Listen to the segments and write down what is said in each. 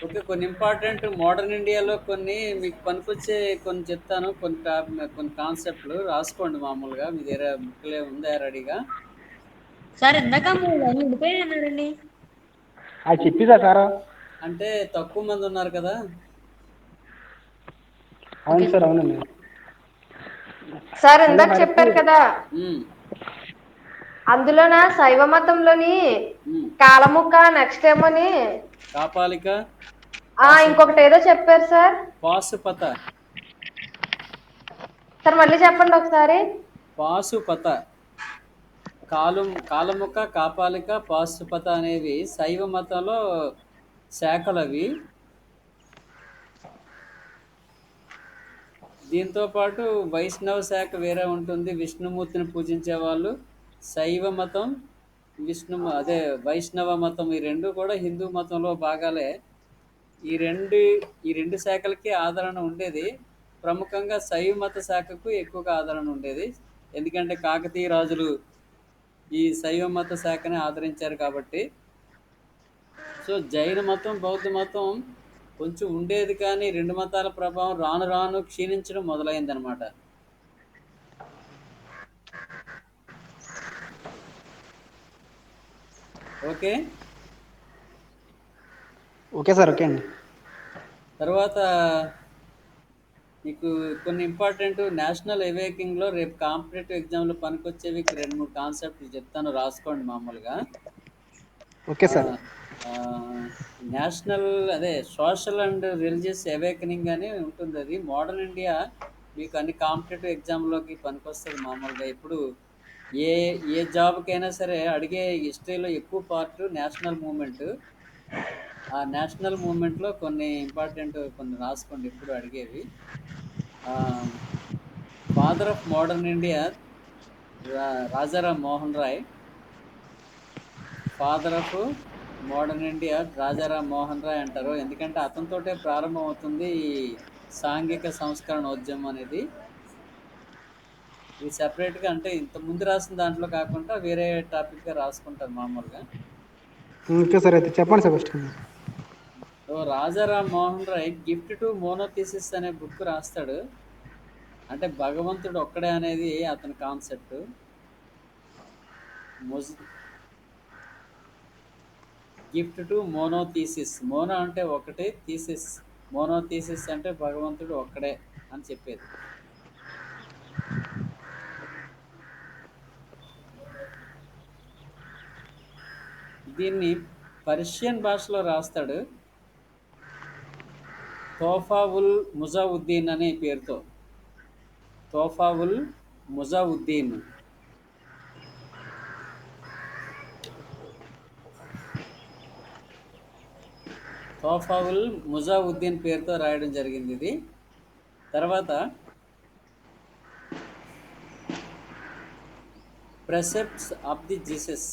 Okay. కొన్ని important modern ఇండియాలో కొన్ని మీకు పనికొచ్చే కొన్ని చెప్తాను. కొన్ని కాన్సెప్ట్‌లు రాసుకోండి మామూలుగా. మీ దగ్గర బుక్‌లే ఉందా రెడీగా? సార్ ఇందాక 3 ఉండిపోయాయి. అది చెప్పిదా సారు? అంటే తక్కువ మంది ఉన్నారు కదా! అవును ఓకే సార్, సార్. అవునండి. సార్ మేడం ఇందాక గారికి చెప్పారు కదా, హ్మ్. అందులోన శైవ మతంలోని హ్మ్. కాలముక్క నెక్స్ట్ ఏమోని కాపాలిక, పాశు ఇంకొకటి ఏదో చెప్పారు సార్. పాశుపత, సార్ మళ్ళీ చెప్పండి ఒకసారి. పాశుపత. కాలముక్క, కాపాలిక, పాశుపత అనేవి శైవ మతంలో శాఖలవి. దీంతో పాటు వైష్ణవ శాఖ వేరే ఉంటుంది. విష్ణుమూర్తిని పూజించే వాళ్ళు. శైవ మతం, అదే వైష్ణవ మతం, ఈ రెండు కూడా హిందూ మతంలో భాగాలే. ఈ రెండు ఈ రెండు శాఖలకి ఆదరణ ఉండేది. ప్రముఖంగా శైవ మత శాఖకు ఎక్కువగా ఆదరణ ఉండేది. ఎందుకంటే కాకతీయ రాజులు ఈ శైవ మత శాఖని ఆదరించారు కాబట్టి. సో జైన మతం, బౌద్ధ మతం కొంచెం ఉండేది, కానీ రెండు మతాల ప్రభావం రాను రాను క్షీణించడం మొదలైందనమాట. ఓకే. ఓకే సార్, ఓకే అండి. తర్వాత మీకు కొన్ని ఇంపార్టెంట్ నేషనల్ అవేకింగ్లో రేపు కాంపిటేటివ్ ఎగ్జామ్లో పనికొచ్చేవి 2-3 కాన్సెప్ట్లు చెప్తాను, రాసుకోండి మామూలుగా. ఓకే ఆ, సార్. ఆ, నేషనల్ అదే సోషల్ అండ్ రిలీజియస్ అవేకనింగ్ అని ఉంటుంది. అది మోడర్న్ ఇండియా మీకు అన్ని కాంపిటేటివ్ ఎగ్జామ్లోకి పనికొస్తుంది మామూలుగా. ఇప్పుడు ఏ ఏ జాబ్కైనా సరే అడిగే హిస్టరీలో ఎక్కువ పార్ట్ నేషనల్ మూమెంట్. ఆ నేషనల్ మూమెంట్లో కొన్ని ఇంపార్టెంట్ కొన్ని రాసుకోండి ఎప్పుడు అడిగేవి. Father of modern India Rajaram Mohan Roy. Father of modern India Rajaram Mohan Roy అంటారు. ఎందుకంటే అతనితోటే ప్రారంభం అవుతుంది ఈ సాంఘిక సంస్కరణోద్యమం అనేది. ఇది సెపరేట్గా, అంటే ఇంత ముందు రాసిన దాంట్లో కాకుండా వేరే టాపిక్గా రాసుకుంటారు మామూలుగా. ఓకే సార్, అయితే చెప్పండి sir first. So Rajaram Mohan Roy gift to monotheists అనే బుక్ రాస్తాడు. అంటే భగవంతుడు ఒక్కడే అనేది అతని concept. Gift to monotheists. Mono అంటే ఒకటి, థీసిస్ మోనోథీసిస్ అంటే భగవంతుడు ఒక్కడే అని చెప్పేది. దీన్ని పర్షియన్ భాషలో రాస్తాడు, తోఫా ఉల్ ముజావుద్దీన్ అనే పేరుతో. తోఫా ఉల్ ముజావుద్దీన్. తోఫా ఉల్ ముజావుద్దీన్ పేరుతో రాయడం జరిగింది ఇది. తర్వాత ప్రెసెప్ట్స్ ఆఫ్ ది జీసస్.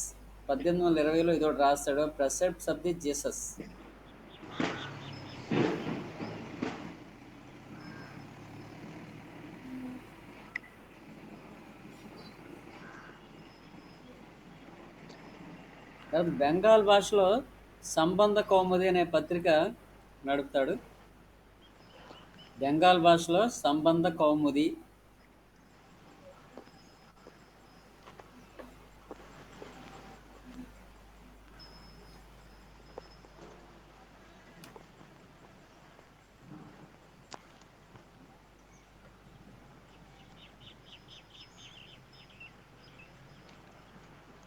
1820లో ఇదొకటి రాస్తాడు, ప్రెసెప్ట్స్ ఆఫ్ ది జీసస్. తర్వాత బెంగాల్ భాషలో సంబంధ కౌముది అనే పత్రిక నడుపుతాడు. బెంగాల్ భాషలో సంబంధ కౌముది.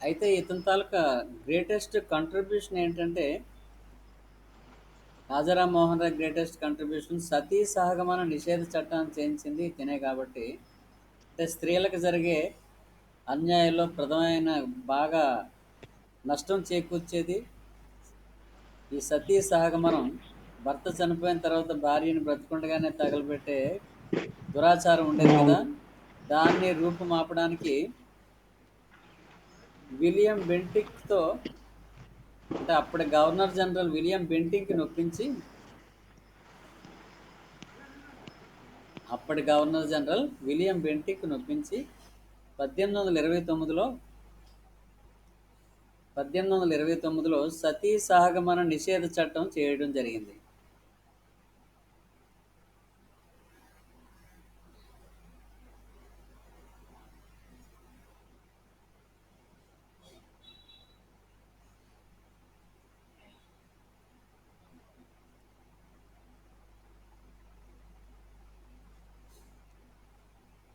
అయితే ఇతని తాలూకా గ్రేటెస్ట్ కంట్రిబ్యూషన్ ఏంటంటే, రాజారాం మోహన్ రాయ్ గ్రేటెస్ట్ కంట్రిబ్యూషన్ సతీ సహగమన నిషేధ చట్టాన్ని చేయించింది తినే కాబట్టి. అంటే స్త్రీలకు జరిగే అన్యాయంలో ప్రధానమైన బాగా నష్టం చేకూర్చేది ఈ సతీ సహగమనం. భర్త చనిపోయిన తర్వాత భార్యని బ్రతికుండగానే తగలబెట్టే దురాచారం ఉండేది అవును. కదా. దాన్ని రూపుమాపడానికి విలియం బెంటిక్తో, అంటే అప్పటి గవర్నర్ జనరల్ విలియం బెంటింక్ని నొప్పించి, అప్పటి గవర్నర్ జనరల్ విలియం బెంటిక్ నొప్పించి 1829లో 1829లో సతీ సహగమన నిషేధ చట్టం చేయడం జరిగింది.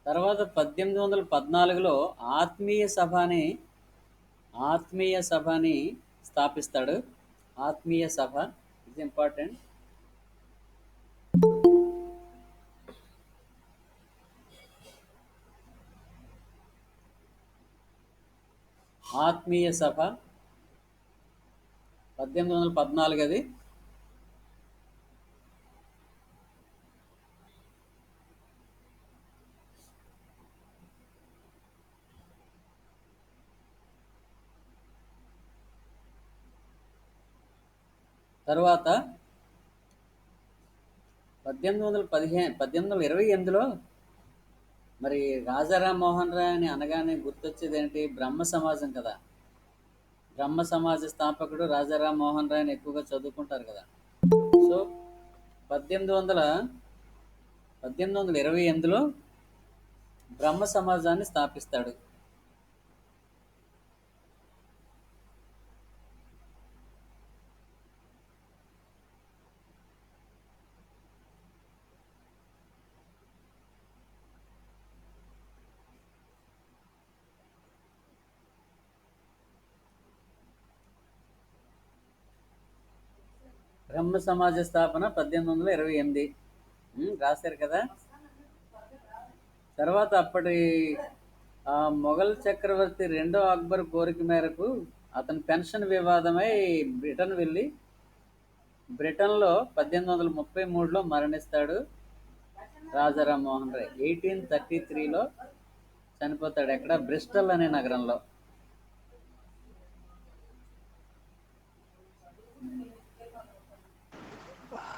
తర్వాత 1814లో ఆత్మీయ సభ అని ఆత్మీయ సభని స్థాపిస్తాడు. ఆత్మీయ సభ ఇది ఇంపార్టెంట్. ఆత్మీయ సభ 1814 అది. తర్వాత 1828లో మరి రాజారాం మోహన్ రాయ్ అని అనగానే గుర్తొచ్చేది ఏంటి? బ్రహ్మ సమాజం కదా. బ్రహ్మ సమాజ స్థాపకుడు రాజారాం మోహన్ రాయ్ అని ఎక్కువగా చదువుకుంటారు కదా. సో 1828లో బ్రహ్మ సమాజాన్ని స్థాపిస్తాడు. బ్రహ్మ సమాజ స్థాపన 1828. రాశారు కదా. తర్వాత అప్పటి మొఘల్ చక్రవర్తి రెండో అక్బర్ కోరిక మేరకు అతని పెన్షన్ వివాదమై బ్రిటన్లో 1833లో మరణిస్తాడు రాజారాం మోహన్ రాయ్. 1833లో చనిపోతాడు. ఎక్కడ? బ్రిస్టల్ అనే నగరంలో.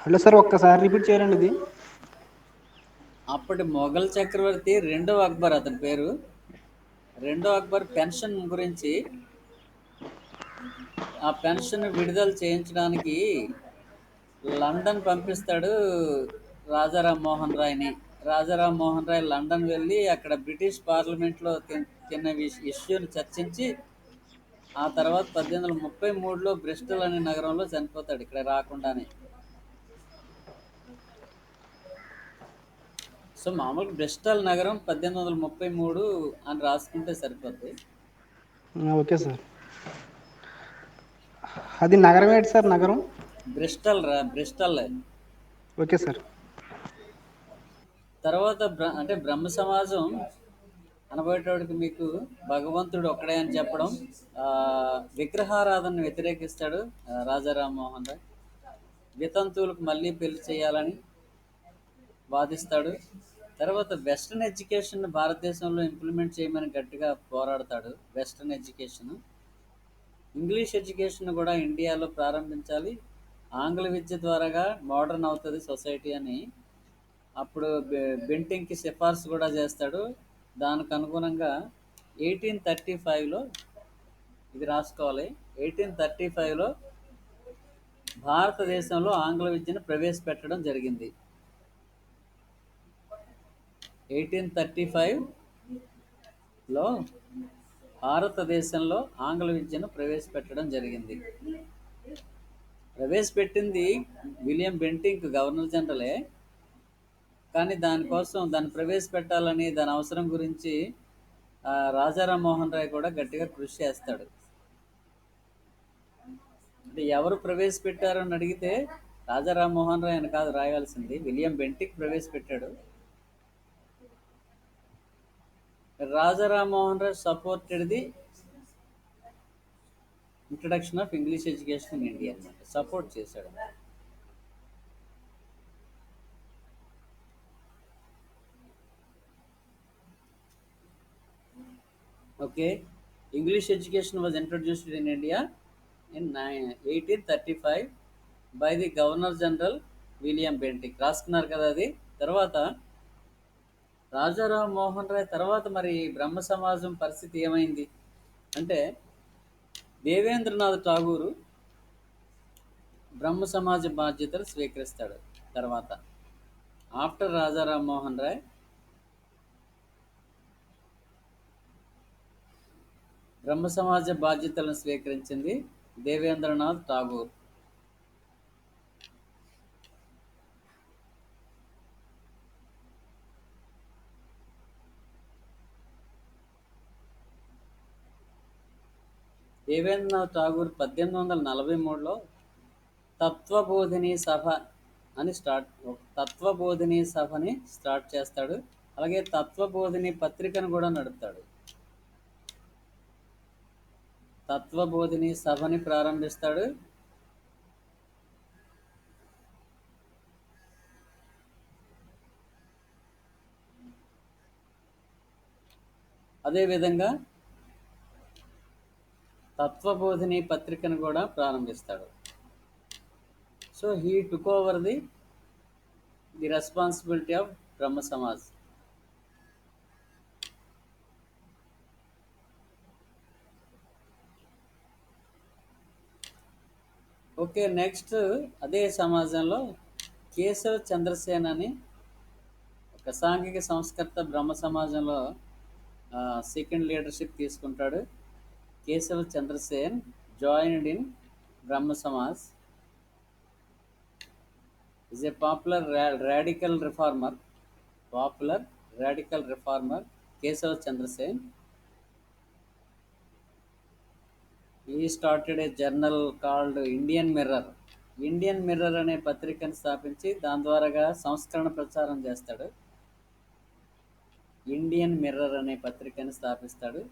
హలో సార్, ఒక్కసారి రిపీట్ చేయాలండి ఇది. అప్పటి మొఘల్ చక్రవర్తి రెండో అక్బర్, అతని పేరు రెండో అక్బర్, పెన్షన్ గురించి ఆ పెన్షన్ విడుదల చేయించడానికి లండన్ పంపిస్తాడు రాజారాం మోహన్ రాయ్ని. రాజారాం మోహన్ రాయ్ లండన్ వెళ్ళి అక్కడ బ్రిటిష్ పార్లమెంట్లో తిన్న ఇష్యూని చర్చించి ఆ తర్వాత 1833లో బ్రిస్టల్ అనే నగరంలో చనిపోతాడు, ఇక్కడ రాకుండానే. సో మామూలుగా బ్రిస్టల్ నగరం 1833 అని రాసుకుంటే సరిపోద్ది. Okay sir. అది నగరం ఏంటి సార్? నగరం బ్రిస్టల్. Okay sir. తర్వాత అంటే బ్రహ్మ సమాజం అనబోయేటోడికి మీకు భగవంతుడు ఒక్కడే అని చెప్పడం, విగ్రహారాధనను వ్యతిరేకిస్తాడు రాజారాం మోహన్ రాయ్. వితంతువులకు మళ్ళీ పెళ్లి చేయాలని వాదిస్తాడు. తర్వాత వెస్ట్రన్ ఎడ్యుకేషన్ భారతదేశంలో ఇంప్లిమెంట్ చేయమని గట్టిగా పోరాడతాడు. వెస్ట్రన్ ఎడ్యుకేషన్, ఇంగ్లీష్ ఎడ్యుకేషన్ కూడా ఇండియాలో ప్రారంభించాలి. ఆంగ్ల విద్య ద్వారాగా మోడర్న్ అవుతుంది సొసైటీ అని అప్పుడు బెంటింగ్కి సిఫార్సు కూడా చేస్తాడు. దానికి అనుగుణంగా 1835లో ఇది రాసుకోవాలి. 1835లో భారతదేశంలో ఆంగ్ల విద్యను ప్రవేశపెట్టడం జరిగింది. 1835లో భారతదేశంలో ఆంగ్ల విద్యను ప్రవేశపెట్టడం జరిగింది. ప్రవేశపెట్టింది విలియం బెంటింక్, గవర్నర్ జనరలే. కానీ దాన్ని ప్రవేశపెట్టాలని దాని అవసరం గురించి రాజారాం మోహన్ రాయ్ కూడా గట్టిగా కృషి చేస్తాడు. అంటే ఎవరు ప్రవేశపెట్టారని అడిగితే రాజారాం మోహన్ రాయ్ అని కాదు రాయాల్సింది, విలియం బెంటిక్ ప్రవేశపెట్టాడు. Rajaram Mohan Roy supported the introduction of English education in India అనమాట. సపోర్ట్ చేశాడు. Okay. English education was introduced in India in 1835 by the governor general William Bentinck. రాసుకున్నారు కదా అది. తర్వాత రాజారాం మోహన్ రాయ్ తర్వాత మరి బ్రహ్మ సమాజం పరిస్థితి ఏమైంది అంటే, దేవేంద్రనాథ్ ఠాగూరు బ్రహ్మ సమాజ బాధ్యతలు స్వీకరిస్తాడు. తర్వాత ఆఫ్టర్ రాజారాం మోహన్ రాయ్ బ్రహ్మ సమాజ బాధ్యతలను స్వీకరించింది దేవేంద్రనాథ్ ఠాగూర్. దేవేంద్రనాథ్ ఠాగూర్ 1843లో తత్వబోధిని సభ అని తత్వబోధిని సభని స్టార్ట్ చేస్తాడు. అలాగే తత్వబోధిని పత్రికను కూడా నడుపుతాడు. తత్వబోధిని సభని ప్రారంభిస్తాడు. అదేవిధంగా తత్వబోధిని పత్రికను కూడా ప్రారంభిస్తాడు. So he took over the responsibility of Brahma Samaj. Okay, next అదే సమాజంలో కేశవ్ చంద్రసేన్ అని ఒక సాంఘిక సంస్కర్త బ్రహ్మ సమాజంలో సెకండ్ లీడర్షిప్ తీసుకుంటాడు. Keshav Chandrasen joined in Brahma Samaj. is a popular radical reformer. Popular radical reformer Kesav Chandrasen. He started a journal called Indian Mirror. Indian mirror అనే పత్రికను స్థాపించి దాని ద్వారాగా సంస్కరణ ప్రచారం చేస్తాడు. ఇండియన్ మిర్రర్ అనే పత్రికను స్థాపిస్తాడు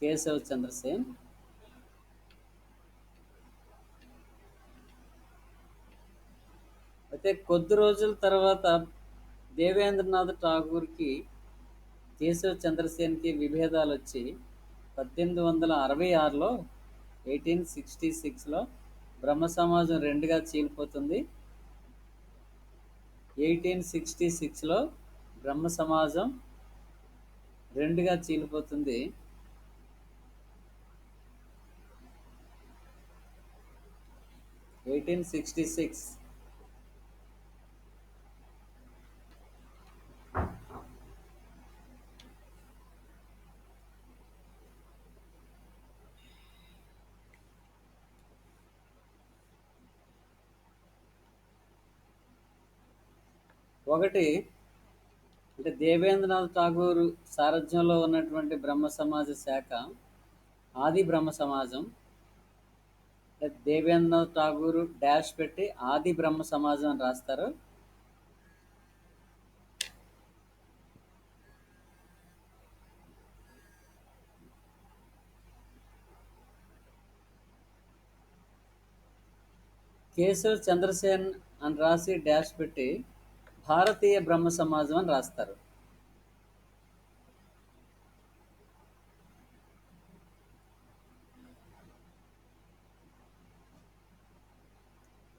కేశవ్ చంద్రసేన్. అయితే కొద్ది రోజుల తర్వాత దేవేంద్రనాథ్ ఠాగూర్కి కేశవ్ చంద్రసేన్కి విభేదాలు వచ్చి 1866లో 1866లో బ్రహ్మ సమాజం రెండుగా చీలిపోతుంది. 1866లో బ్రహ్మ సమాజం రెండుగా చీలిపోతుంది. ఒకటి అంటే దేవేంద్రనాథ్ ఠాగూర్ సారథ్యంలో ఉన్నటువంటి బ్రహ్మ సమాజ శాఖ ఆది బ్రహ్మ సమాజం. దేవేంద్రనాథ్ ఠాగూర్ డాష్ పెట్టి ఆది బ్రహ్మ సమాజం అని రాస్తారు. కేశవ్ చంద్రసేన్ అని రాసి డాష్ పెట్టి భారతీయ బ్రహ్మ సమాజం అని రాస్తారు.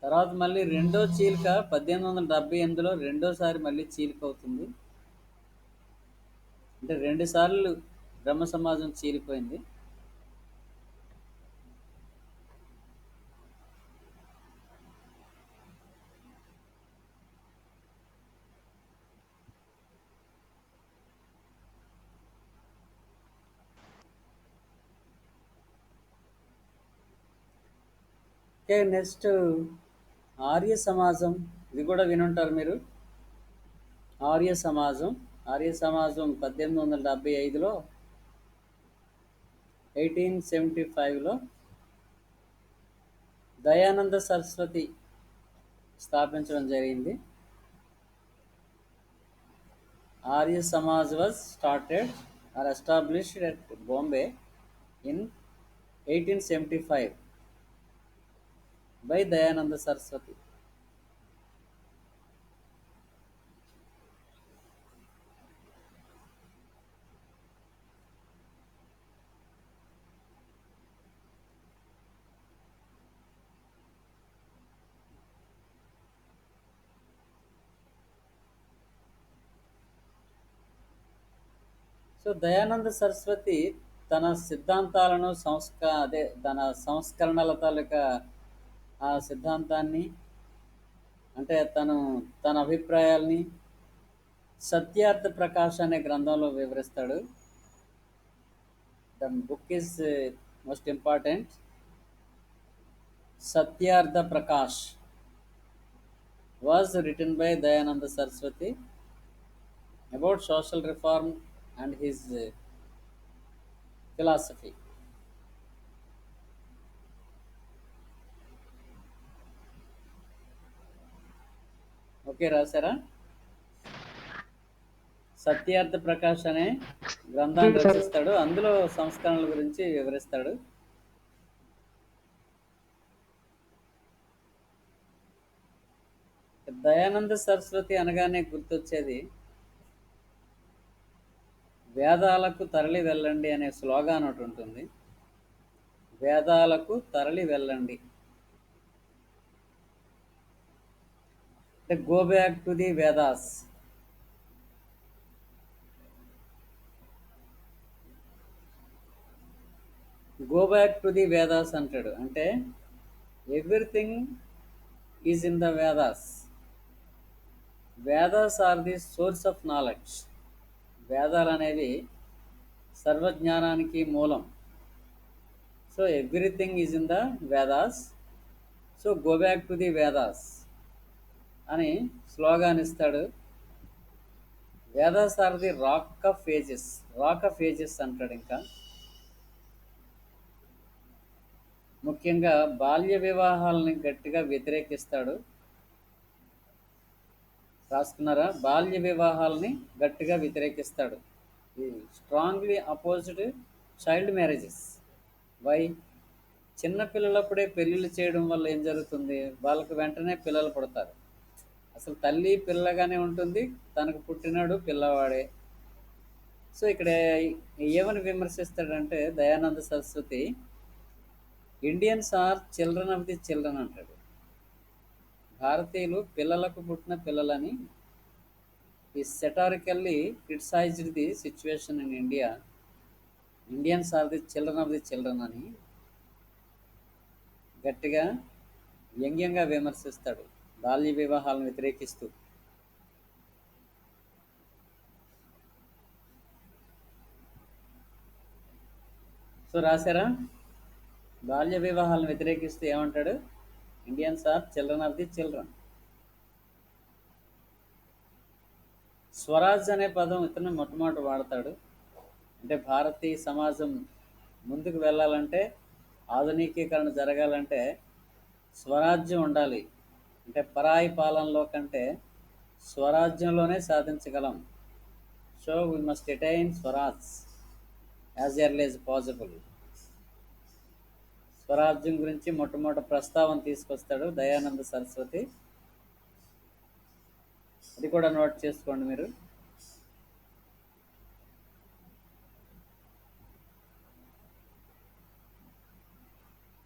తర్వాత మళ్ళీ రెండో చీలిక 1878లో రెండోసారి మళ్ళీ చీలిక అవుతుంది. అంటే 2 సార్లు బ్రహ్మ సమాజం చీలిపోయింది. ఓకే, నెక్స్ట్ ఆర్య సమాజం. ఇది కూడా వినుంటారు మీరు. ఆర్య సమాజం 1875లో 1875లో దయానంద సరస్వతి స్థాపించడం జరిగింది. Arya Samaj was started or established at Bombay in 1875 by Dayananda Saraswati. So Dayananda Saraswati తన సిద్ధాంతాలను తన సంస్కరణల తాలూకా ఆ సిద్ధాంతాన్ని అంటే తన అభిప్రాయాల్ని సత్యార్థ ప్రకాష్ అనే గ్రంథంలో వివరిస్తాడు. The book is most important. Satyarth Prakash was written by Dayananda Saraswati about social reform and his philosophy. Okay, రాశారా? సత్యార్థ ప్రకాష్ అనే గ్రంథాన్ని సార్ రచిస్తాడు. అందులో సంస్కరణల గురించి వివరిస్తాడు. దయానంద సరస్వతి అనగానే గుర్తొచ్చేది వేదాలకు తరలి వెళ్ళండి అనే స్లోగాన్ ఒకటి ఉంటుంది. వేదాలకు తరలి వెళ్ళండి అంటే go back to the Vedas. Go back to the Vedas అంటాడు. అంటే everything is in the Vedas. Vedas are the source of knowledge. వేదాలు అనేవి సర్వజ్ఞానానికి మూలం. So everything is in the Vedas. So go back to the Vedas అని స్లోగాన్ ఇస్తాడు. Vedas are the rock of ages. Rock of ages అంటాడు. ఇంకా ముఖ్యంగా బాల్య వివాహాలని గట్టిగా వ్యతిరేకిస్తాడు. రాసుకున్నారా? బాల్య వివాహాలని గట్టిగా వ్యతిరేకిస్తాడు. ఈ strongly opposed child marriages. Why? చిన్నపిల్లలప్పుడే పెళ్ళిళ్ళు చేయడం వల్ల ఏం జరుగుతుంది? వాళ్ళకి వెంటనే పిల్లలు పుడతారు. అసలు తల్లి పిల్లగానే ఉంటుంది, తనకు పుట్టినాడు పిల్లవాడే. సో ఇక్కడ ఏమని విమర్శిస్తాడంటే Dayananda Saraswati, Indians are children of the children అంటాడు. భారతీయులు పిల్లలకు పుట్టిన పిల్లలని. ఈ satirically criticised the situation in India. Indians are the children of the children అని గట్టిగా వ్యంగ్యంగా విమర్శిస్తాడు, బాల్య వివాహాలను వ్యతిరేకిస్తూ. సో రాశారా? బాల్య వివాహాలను వ్యతిరేకిస్తూ ఏమంటాడు? Indians are children of the children. Swaraj అనే పదం ఇతను మొట్టమొదటి వాడతాడు. అంటే భారతీయ సమాజం ముందుకు వెళ్ళాలంటే, ఆధునికీకరణ జరగాలంటే స్వరాజ్యం ఉండాలి. అంటే పరాయి పాలనలో కంటే స్వరాజ్యంలోనే సాధించగలం. So we must attain swaraj as early as possible. స్వరాజ్యం గురించి మొట్టమొదటి ప్రస్తావన తీసుకొస్తాడు దయానంద సరస్వతి. అది కూడా నోట్ చేసుకోండి మీరు.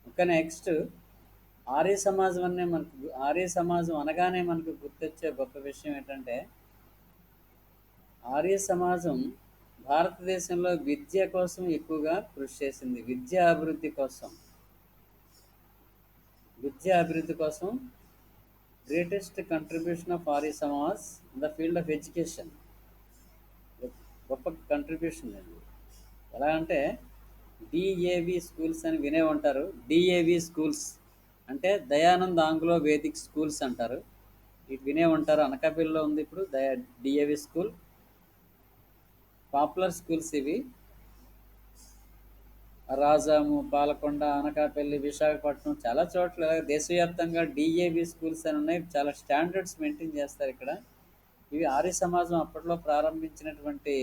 ఇంకా నెక్స్ట్ ఆర్య సమాజం ఆర్య సమాజం అనగానే మనకు గుర్తొచ్చే గొప్ప విషయం ఏంటంటే, ఆర్య సమాజం భారతదేశంలో విద్య కోసం ఎక్కువగా కృషి చేసింది. విద్యా అభివృద్ధి కోసం greatest contribution of Arya Samaj in the field of education. గొప్ప కంట్రిబ్యూషన్ అండి. ఎలా అంటే డిఏవి స్కూల్స్ అని వినే ఉంటారు. డిఏవి స్కూల్స్ అంటే దయానంద్ ఆంగ్లో వేదిక్ స్కూల్స్ అంటారు. ఇటు వినే ఉంటారు. అనకాపల్లిలో ఉంది ఇప్పుడు డిఏవి స్కూల్. పాపులర్ స్కూల్స్ ఇవి. రాజాము, పాలకొండ, అనకాపల్లి, విశాఖపట్నం చాలా చోట్ల దేశవ్యాప్తంగా డిఏవి స్కూల్స్ అని ఉన్నాయి. చాలా స్టాండర్డ్స్ మెయింటైన్ చేస్తారు ఇక్కడ. ఇవి ఆర్య సమాజం అప్పట్లో ప్రారంభించినటువంటి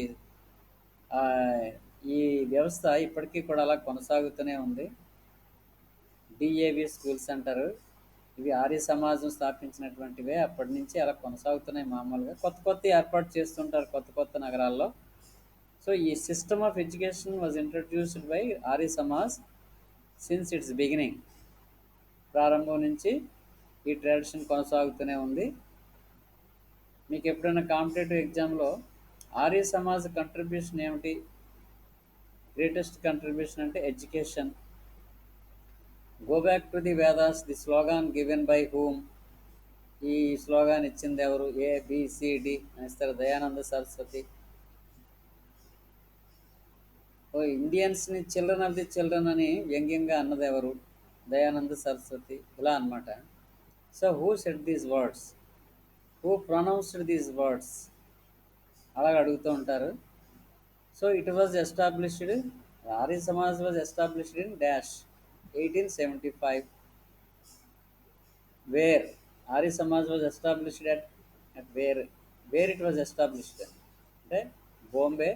ఈ వ్యవస్థ ఇప్పటికీ కూడా అలా కొనసాగుతూనే ఉంది. డిఏవి స్కూల్స్ అంటారు. ఇవి ఆర్య సమాజం స్థాపించినటువంటివే. అప్పటి నుంచి అలా కొనసాగుతున్నాయి. మామూలుగా కొత్త ఏర్పాటు చేస్తుంటారు కొత్త నగరాల్లో. సో ఈ system of education was introduced by Arya Samaj since it's beginning. ప్రారంభం నుంచి ఈ ట్రెడిషన్ కొనసాగుతూనే ఉంది. మీకు ఎప్పుడైనా కాంపిటేటివ్ ఎగ్జామ్లో ఆర్య సమాజ్ కంట్రిబ్యూషన్ ఏమిటి, గ్రేటెస్ట్ కంట్రిబ్యూషన్ అంటే education. Go back to the Vedas, the slogan given by whom. ఈ స్లోగాన్ ఇచ్చింది ఎవరు? ABCD ఇస్తారు దయానంద సరస్వతి. ఇండియన్స్ని చిల్డ్రన్ ఆఫ్ ది చిల్డ్రన్ అని వ్యంగ్యంగా అన్నది ఎవరు? దయానంద సరస్వతి. ఇలా అన్నమాట. So who said these words, who pronounced these words అలాగ అడుగుతూ ఉంటారు. So it was established Arya Samaj was established in dash 1875. Where Arya Samaj was established at where it was established అంటే Bombay.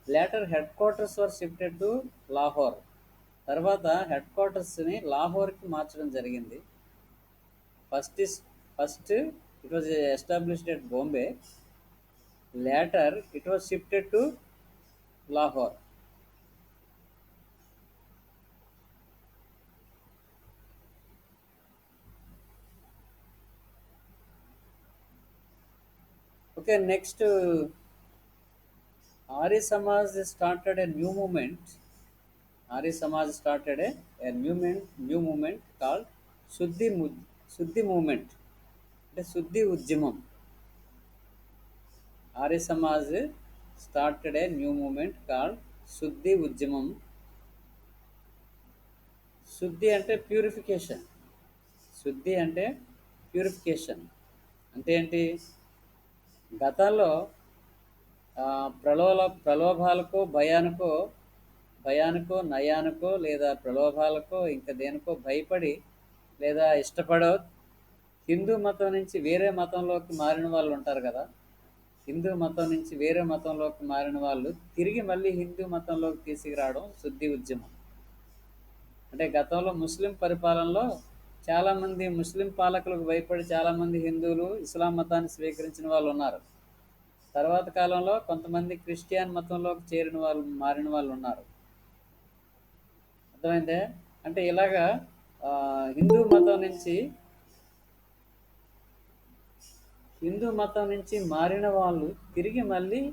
Later head quarters were shifted to Lahore. తర్వాత head క్వార్టర్స్ని లాహోర్కి మార్చడం జరిగింది. First is first it was established at Bombay. Later it was shifted to Lahore. Okay, next, Arya Samaj started a new movement. Arya Samaj started a new movement called Suddhi movement. The Suddhi Ujjimam. Arya Samaj started a new movement called Suddhi Ujjimam. శుద్ధి అంటే purification. శుద్ధి అంటే purification అంటే ఏంటి? గతంలో ప్రలోభాలకో భయానికో నయానికో లేదా ప్రలోభాలకో ఇంకా దేనికో భయపడి లేదా ఇష్టపడో హిందూ మతం నుంచి వేరే మతంలోకి మారిన వాళ్ళు ఉంటారు కదా. హిందూ మతం నుంచి వేరే మతంలోకి మారిన వాళ్ళు తిరిగి మళ్ళీ హిందూ మతంలోకి తీసుకురావడం శుద్ధి ఉద్యమం. అంటే గతంలో ముస్లిం పరిపాలనలో చాలామంది ముస్లిం పాలకులకు భయపడి చాలామంది హిందువులు ఇస్లాం మతాన్ని స్వీకరించిన వాళ్ళు ఉన్నారు. తర్వాత కాలంలో కొంతమంది క్రిస్టియన్ మతంలోకి మారిన వాళ్ళు ఉన్నారు. అర్థమైందే? అంటే ఇలాగా హిందూ మతం నుంచి మారిన వాళ్ళు తిరిగి మళ్ళీ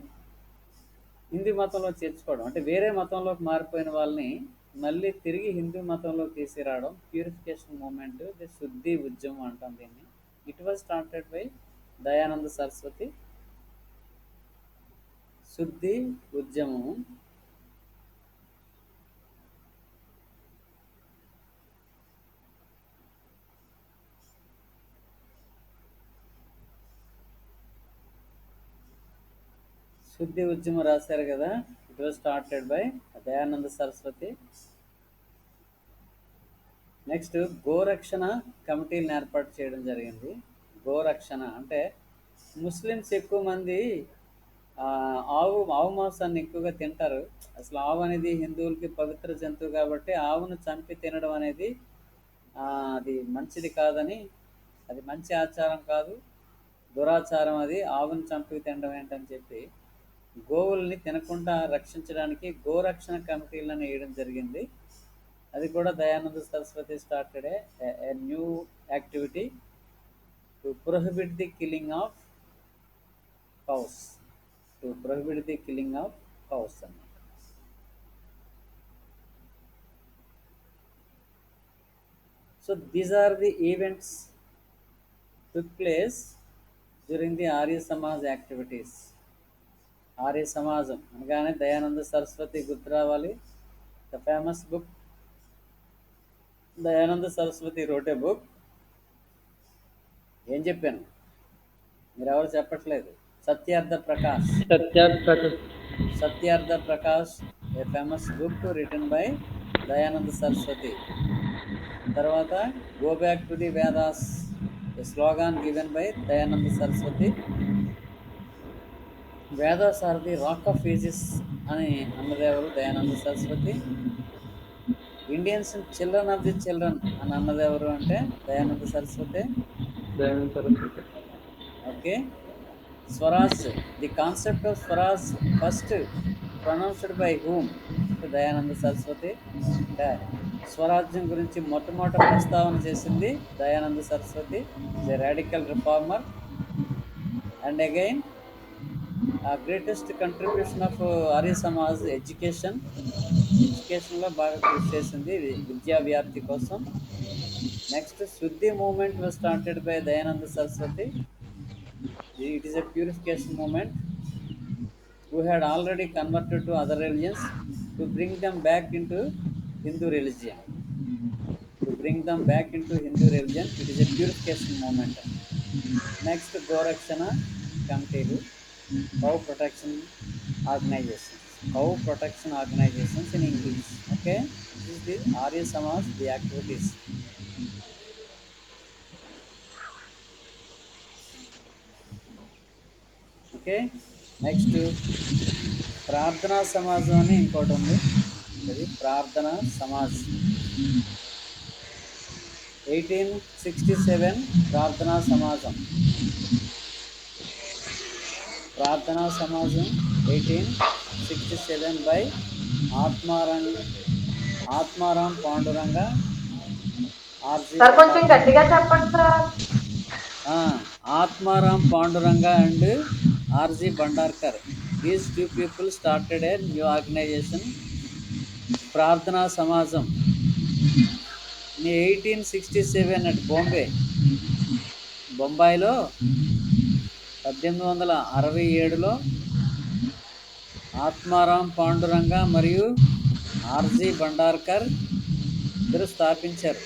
హిందూ మతంలో చేర్చుకోవడం, అంటే వేరే మతంలోకి మారిపోయిన వాళ్ళని మళ్ళీ తిరిగి హిందూ మతంలోకి తీసుకురావడం ప్యూరిఫికేషన్ మూమెంట్, శుద్ధి ఉద్యమం అంటాం దీన్ని. It was started by Dayananda Saraswati. శుద్ధి ఉద్యమం శుద్ధి ఉద్యమం రాశారు కదా. It was started by Dayananda Saraswati. Next గోరక్షణ కమిటీలను ఏర్పాటు చేయడం జరిగింది. గోరక్షణ అంటే ముస్లిమ్స్ ఎక్కువ మంది ఆవు మాంసాన్ని ఎక్కువగా తింటారు. అసలు ఆవు అనేది హిందువులకి పవిత్ర జంతువు కాబట్టి ఆవును చంపి తినడం అనేది అది మంచిది కాదని, అది మంచి ఆచారం కాదు, దురాచారం అది. ఆవును చంపి తినడం ఏంటని చెప్పి గోవుల్ని తినకుండా రక్షించడానికి గోరక్షణ కమిటీలను వేయడం జరిగింది. అది కూడా Dayananda Saraswati started a new activity to prohibit the killing of cows. అన్నమాట. So these are the events took place during the Arya Samaj activities. Arya సమాజం అనగానే దయానంద సరస్వతి గుర్తు రావాలి. The famous book Dayananda Saraswati wrote a book. ఏం చెప్పాను? మీరు ఎవరు చెప్పట్లేదు. Satyarth Prakash, a famous book written by Dayananda Saraswati. తర్వాత go back to the Vedas, a slogan given by Dayananda Saraswati. Vedas are the rock of ages అని అన్నది ఎవరు? Dayananda Saraswati. Indians children of the children అని అన్నది ఎవరు అంటే Dayananda Saraswati. Okay. Swaraj, the concept of swaraj first pronounced by whom? Dayananda Saraswati. అంటే స్వరాజ్యం గురించి మొట్టమొదట ప్రస్తావన చేసింది Dayananda Saraswati. The radical reformer and again greatest contribution of Arya Samaj ఎడ్యుకేషన్లో బాగా కృషి చేసింది విద్యా వ్యాప్తి కోసం. Next Shuddhi movement was started by Dayananda Saraswati. It is a purification movement who had already converted to other religions to bring them back into Hindu religion. It is a purification movement. Next, Gorakshana Committee, Cow Protection Organizations. cow protection organizations in English. Okay, this is the Arya Samaj, the activities. Okay, next ప్రార్థనా సమాజం అని ఇంకోటి ఉంది. అది ప్రార్థనా సమాజ్ 1867 ప్రార్థనా సమాజం. ప్రార్థనా సమాజం 1867 by Atmaram Atmaram Pandurang R G sir కొంచెం బండార్కర్. గట్టిగా చెప్పండి sir. Atmaram Pandurang and R G Bhandarkar. These two people started a new organization, ప్రార్థనా సమాజం, in 1867 at బొంబాయిలో 1867లో ఆత్మారాం పాండురంగ మరియు ఆర్జీ బండార్కర్ ఇద్దరు స్థాపించారు.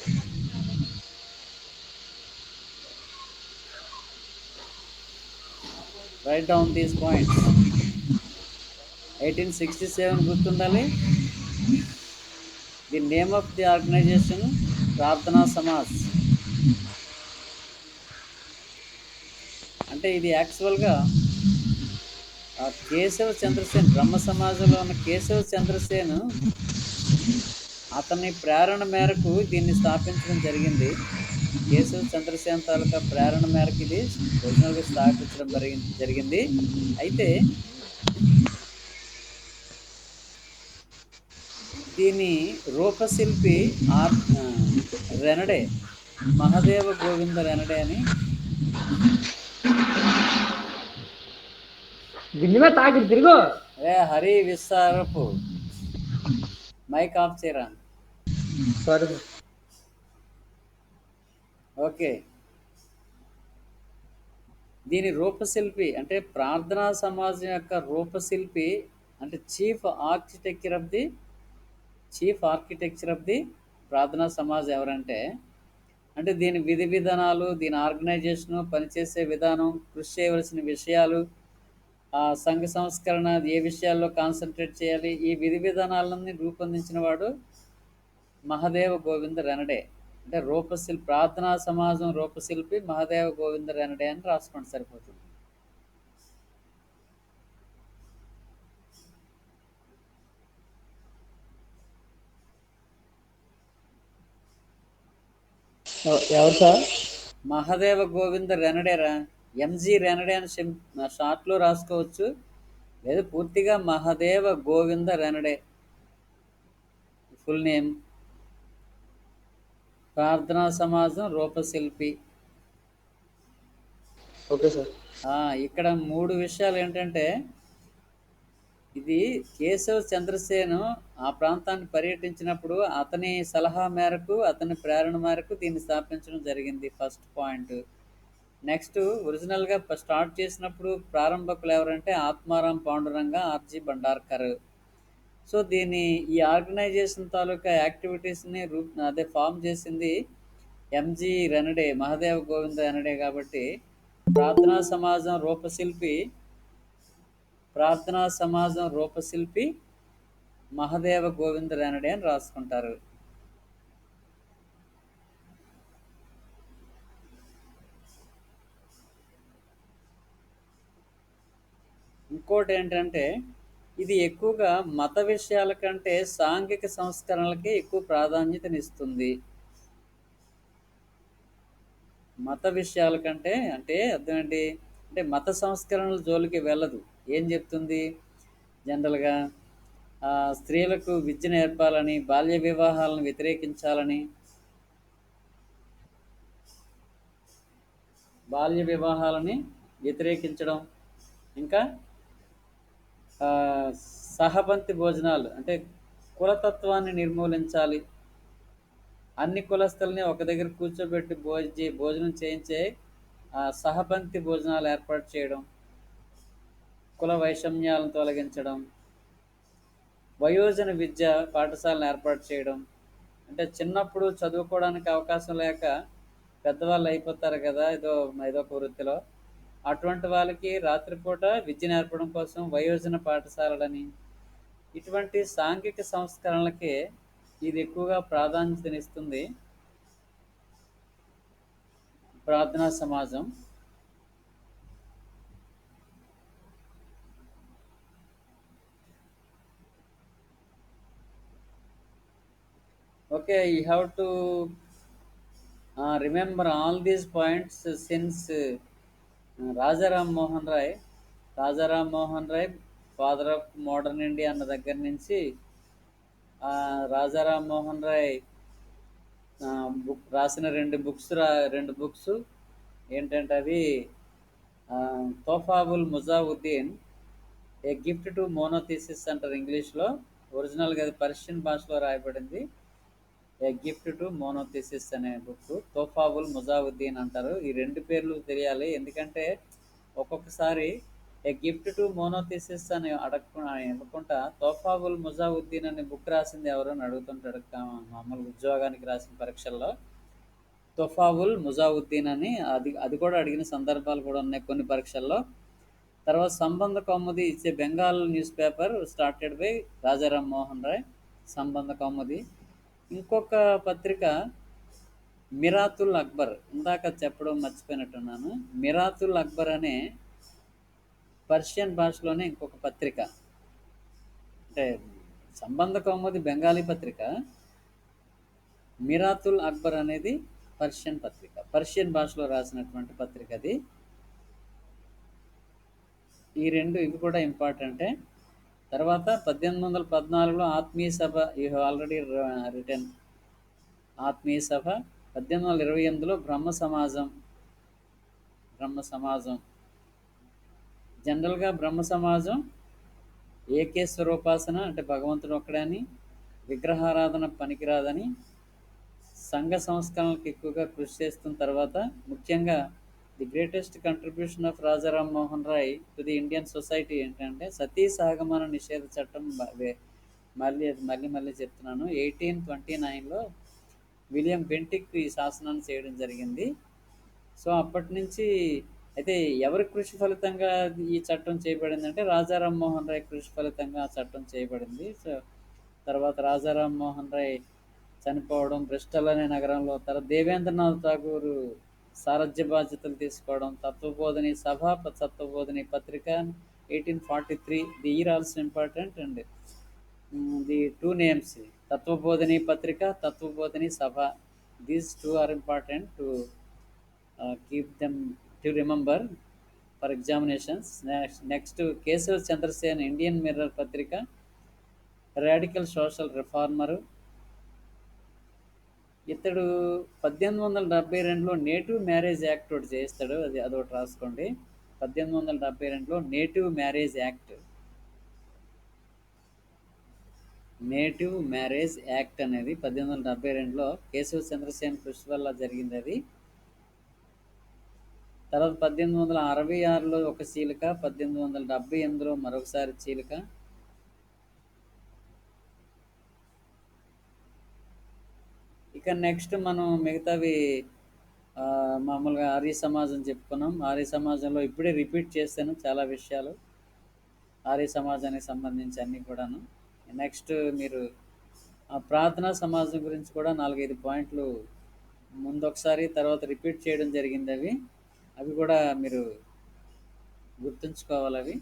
Right down these points. 1867 గుర్తుండాలి. The name of the organisation Prarthana Samaj. అంటే ఇది యాక్చువల్గా కేశవ చంద్రసేన్, బ్రహ్మ సమాజంలో ఉన్న కేశవ చంద్రసేన్ అతని ప్రేరణ మేరకు దీన్ని స్థాపించడం జరిగింది. కేశవ చంద్రసేన్ తాలూకా ప్రేరణ మేరకు ఇది ఒరిజినల్గా స్థాపించడం జరిగింది. అయితే దీని రూపశిల్పి రెనడే, మహదేవ గోవింద రెనడే అని. హరి విస్తారపు మైక్ ఆఫ్ చేయరా. ఓకే, దీని రూపశిల్పి అంటే ప్రార్థనా సమాజం యొక్క రూపశిల్పి అంటే చీఫ్ ఆర్కిటెక్చర్ ఆఫ్ ది ప్రార్థనా సమాజ్ ఎవరంటే, అంటే దీని విధి విధానాలు, దీని ఆర్గనైజేషను, పనిచేసే విధానం, కృషి చేయవలసిన విషయాలు, సంఘ సంస్కరణ, ఏ విషయాల్లో కాన్సన్ట్రేట్ చేయాలి, ఈ విధి విధానాలన్నీ రూపొందించిన వాడు మహదేవ గోవింద రెనడే. అంటే ప్రార్థనా సమాజం రూపశిల్పి మహదేవ గోవింద రెనడే అని రాసుకోండి సరిపోతుంది. ఎవరు సార్? మహదేవ గోవింద రెనడేరా, ఎంజి రెనడే అని షార్ట్లో రాసుకోవచ్చు, లేదు పూర్తిగా మహదేవ గోవింద రెనడే ఫుల్ నేమ్. ప్రార్థనా సమాజం రూపశిల్పి. Okay sir. ఇక్కడ 3 విషయాలు ఏంటంటే, ఇది కేశవ చంద్రసేను ఆ ప్రాంతాన్ని పర్యటించినప్పుడు అతని సలహా మేరకు, అతని ప్రేరణ మేరకు దీన్ని స్థాపించడం జరిగింది. First point. నెక్స్ట్, ఒరిజినల్గా స్టార్ట్ చేసినప్పుడు ప్రారంభకులు ఎవరంటే ఆత్మారాం పాండురంగ, ఆర్జీ బండార్కర్. సో ఈ ఆర్గనైజేషన్ తాలూకా యాక్టివిటీస్ని ఫామ్ చేసింది ఎంజి రెనడే, మహదేవ గోవింద రెనడే. కాబట్టి ప్రార్థనా సమాజం రూపశిల్పి మహదేవ గోవింద రెనడే అని రాసుకుంటారు. ఇంకోటి ఏంటంటే, ఇది ఎక్కువగా మత విషయాల కంటే సాంఘిక సంస్కరణలకే ఎక్కువ ప్రాధాన్యతనిస్తుంది. మత విషయాల కంటే అంటే అర్థం ఏంటి అంటే, మత సంస్కరణల జోలికి వెళ్ళదు. ఏం చెప్తుంది జనరల్గా, స్త్రీలకు విద్య నేర్పాలని, బాల్య వివాహాలను వ్యతిరేకించడం, ఇంకా సహపంక్తి భోజనాలు అంటే కులతత్వాన్ని నిర్మూలించాలి, అన్ని కులస్తుల్ని ఒక దగ్గర కూర్చోబెట్టి భోజనం చేయించే సహపంక్తి భోజనాలు ఏర్పాటు చేయడం, కుల వైషమ్యాలను తొలగించడం, వయోజన విద్య పాఠశాలను ఏర్పాటు చేయడం. అంటే చిన్నప్పుడు చదువుకోవడానికి అవకాశం లేక పెద్దవాళ్ళు అయిపోతారు కదా ఏదో ఒక వృత్తిలో, అటువంటి వాళ్ళకి రాత్రిపూట విద్య నేర్పడం కోసం వయోజన పాఠశాలలని, ఇటువంటి సాంఘిక సంస్కరణలకే ఇది ఎక్కువగా ప్రాధాన్యతనిస్తుంది. ప్రార్థనా సమాజం. Okay, you have to remember all these points since Rajaram Mohan Roy father of modern India అన్న దగ్గర నుంచి రాజారాం మోహన్ రాయ్ బుక్ రాసిన రెండు బుక్స్ ఏంటంటే అవి తోఫాబుల్ ముజావుద్దీన్, ఏ గిఫ్ట్ టు మోనోథీసిస్ అంటారు ఇంగ్లీష్లో. ఒరిజినల్గా అది పర్షియన్ భాషలో రాయబడింది. ఏ గిఫ్ట్ టు మోనోథీసిస్ అనే బుక్, తోఫాబుల్ ముజావుద్దీన్ అంటారు. ఈ రెండు పేర్లు తెలియాలి, ఎందుకంటే ఒక్కొక్కసారి ఏ గిఫ్ట్ టు మోనోథీసిస్ అని అనుకుంటా తోఫాబుల్ ముజావుద్దీన్ అనే బుక్ రాసింది ఎవరు అని అడుగుతుంటాడు మామూలు ఉద్యోగానికి రాసిన పరీక్షల్లో. తోఫాబుల్ ముజావుద్దీన్ అని అది కూడా అడిగిన సందర్భాలు కూడా ఉన్నాయి కొన్ని పరీక్షల్లో. తర్వాత సంబంధ కౌముది ఇచ్చే Bengal newspaper started by Rajaram Mohan Roy, Sambad Kaumudi. ఇంకొక పత్రిక మిరాతుల్ అక్బర్, ఇందాక చెప్పడం మర్చిపోయినట్టున్నాను. మిరాతుల్ అక్బర్ అనే పర్షియన్ భాషలోనే ఇంకొక పత్రిక, అంటే సంబంధ కౌముది బెంగాలీ పత్రిక, మిరాతుల్ అక్బర్ అనేది పర్షియన్ పత్రిక, పర్షియన్ భాషలో రాసినటువంటి పత్రిక అది. ఇవి కూడా ఇంపార్టెంటే. తర్వాత 1814లో ఆత్మీయ సభ, యూ హ్యావ్ ఆల్రెడీ రిటర్న్. ఆత్మీయ సభ. 1828లో బ్రహ్మ సమాజం. జనరల్గా బ్రహ్మ సమాజం ఏకేశ్వరోపాసన, అంటే భగవంతుడు ఒక్కడని, విగ్రహారాధన పనికిరాదని, సంఘ సంస్కరణలకు ఎక్కువగా కృషి చేస్తున్న తర్వాత ముఖ్యంగా the greatest contribution of Rajaram Mohan Roy to the Indian society ఏంటంటే సతీ సహగమన నిషేధ చట్టం. మళ్ళీ చెప్తున్నాను, 1829లో విలియం బెంటిక్ ఈ శాసనాన్ని చేయడం జరిగింది. సో అప్పటి నుంచి అయితే ఎవరి కృషి ఫలితంగా ఈ చట్టం చేయబడిందంటే రాజారాం మోహన్ రాయ్ కృషి ఫలితంగా ఆ చట్టం చేయబడింది. సో తర్వాత రాజారాం మోహన్ రాయ్ చనిపోవడం, బ్రిస్టల్ అనే నగరంలో. తర్వాత దేవేంద్రనాథ్ ఠాగూర్ సారథ్య బాధ్యతలు తీసుకోవడం, Tattvabodhini Patrika 1843. The year also important and the two names, Tattvabodhini Patrika, Tattvabodhini Sabha. These two are important to keep them to remember for examinations. Next Keshav Chandra Sen, Indian Mirror పత్రిక, రాడికల్ సోషల్ రిఫార్మరు. ఇతడు 1872లో నేటివ్ మ్యారేజ్ యాక్ట్ ఒకటి చేస్తాడు, అదొకటి రాసుకోండి. 1872లో నేటివ్ మ్యారేజ్ యాక్ట్ అనేది 1872లో కేశవ్ చంద్రసేన్ కృషి వల్ల జరిగింది అది. తర్వాత 1866లో ఒక చీలిక, 1878లో మరొకసారి చీలిక. ఇక నెక్స్ట్ మనం మిగతావి మామూలుగా ఆర్య సమాజం చెప్పుకున్నాం. ఆర్య సమాజంలో ఇప్పుడే రిపీట్ చేశాను చాలా విషయాలు ఆర్య సమాజానికి సంబంధించి అన్నీ కూడాను. నెక్స్ట్ మీరు ప్రార్థనా సమాజం గురించి కూడా 4-5 పాయింట్లు ముందు ఒకసారి తర్వాత రిపీట్ చేయడం జరిగింది. అవి కూడా మీరు గుర్తుంచుకోవాలి, అవి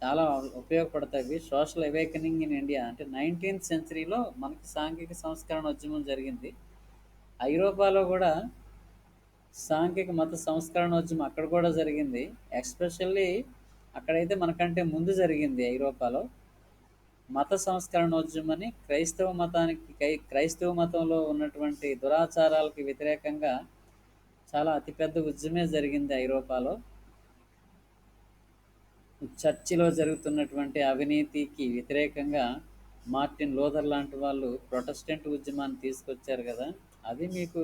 చాలా ఉపయోగపడతాయి. సోషల్ అవేకనింగ్ ఇన్ ఇండియా అంటే 19th సెంచరీలో మనకి సాంఘిక సంస్కరణోద్యమం జరిగింది. ఐరోపాలో కూడా సాంఘిక మత సంస్కరణోద్యమం అక్కడ కూడా జరిగింది. ఎస్పెషల్లీ అక్కడైతే మనకంటే ముందు జరిగింది ఐరోపాలో. మత సంస్కరణోద్యమం అని క్రైస్తవ మతంలో ఉన్నటువంటి దురాచారాలకు వ్యతిరేకంగా చాలా అతిపెద్ద ఉద్యమే జరిగింది ఐరోపాలో. చర్చిలో జరుగుతున్నటువంటి అవినీతికి వ్యతిరేకంగా మార్టిన్ లూథర్ లాంటి వాళ్ళు ప్రొటెస్టెంట్ ఉద్యమాన్ని తీసుకొచ్చారు కదా. అది మీకు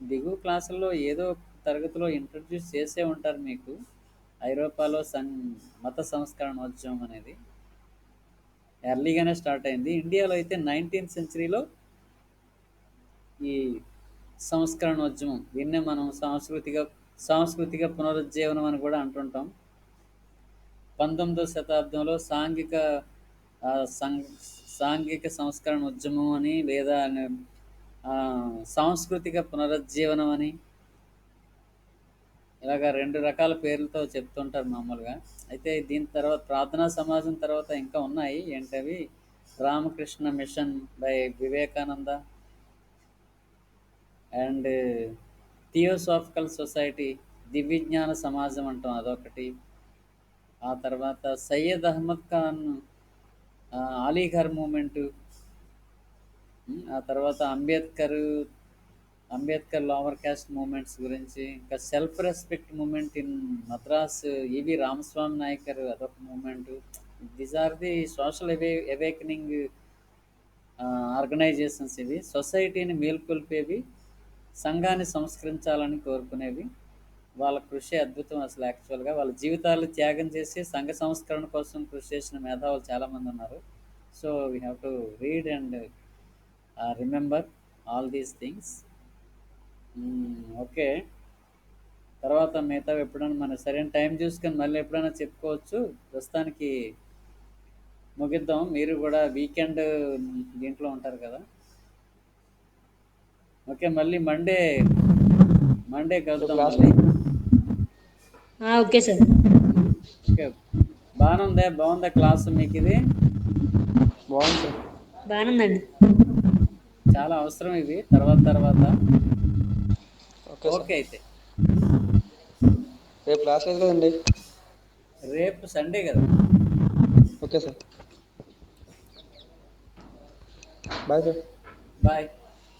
దిగువ క్లాసుల్లో ఏదో తరగతిలో ఇంట్రడ్యూస్ చేసే ఉంటారు మీకు. ఐరోపాలో మత సంస్కరణోద్యమం అనేది ఎర్లీగానే స్టార్ట్ అయింది. ఇండియాలో అయితే 19th సెంచరీలో ఈ సంస్కరణోద్యమం, దీన్నే మనం సాంస్కృతిక పునరుజ్జీవనం అని కూడా అంటుంటాం. 19వ శతాబ్దంలో సాంఘిక ఆ, సాంఘిక సంస్కరణ ఉద్యమం అని, లేదా ఆ, సాంస్కృతిక పునరుజ్జీవనం అని, ఇలాగ 2 రకాల పేర్లతో చెప్తుంటారు మామూలుగా. అయితే దీని తర్వాత ప్రార్థనా సమాజం తర్వాత ఇంకా ఉన్నాయి. ఏంటవి? Ramakrishna mission by Vivekananda and theosophical society, దివ్యజ్ఞాన సమాజం అంటాం, అదొకటి. ఆ తర్వాత సయ్యద్ అహ్మద్ ఖాన్ అలీఘర్ మూమెంటు, ఆ తర్వాత అంబేద్కర్ లోవర్ క్యాస్ట్ మూమెంట్స్ గురించి, ఇంకా self respect movement in Madras, E V Ramaswamy Naicker అదొక movement. These are the social awakening organisations. ఇవి సొసైటీని మేల్కొల్పేవి, సంఘాన్ని సంస్కరించాలని కోరుకునేవి. వాళ్ళ కృషి అద్భుతం అసలు. యాక్చువల్గా వాళ్ళ జీవితాలు త్యాగం చేసి సంఘ సంస్కరణ కోసం కృషి చేసిన మేధావులు చాలామంది ఉన్నారు. So we have to read and remember all these things. Okay, తర్వాత మిగతా ఎప్పుడైనా మన సరైన టైం చూసుకొని మళ్ళీ ఎప్పుడైనా చెప్పుకోవచ్చు. ప్రస్తుతానికి ముగిద్దాం. మీరు కూడా వీకెండ్ దీంట్లో ఉంటారు కదా. ఓకే, మళ్ళీ మండే కలుద్దాం క్లాస్ మళ్ళీ. Okay sir. ఓకే, బాగుందా క్లాసు మీకు? ఇది బాగుంది సార్. బాగానుందండి. చాలా అవసరం ఇవి తర్వాత. Okay sir. ఓకే, అయితే రేపు క్లాస్ లేదు కదండి. రేపు సండే కదా. Okay sir. Bye sir. Bye.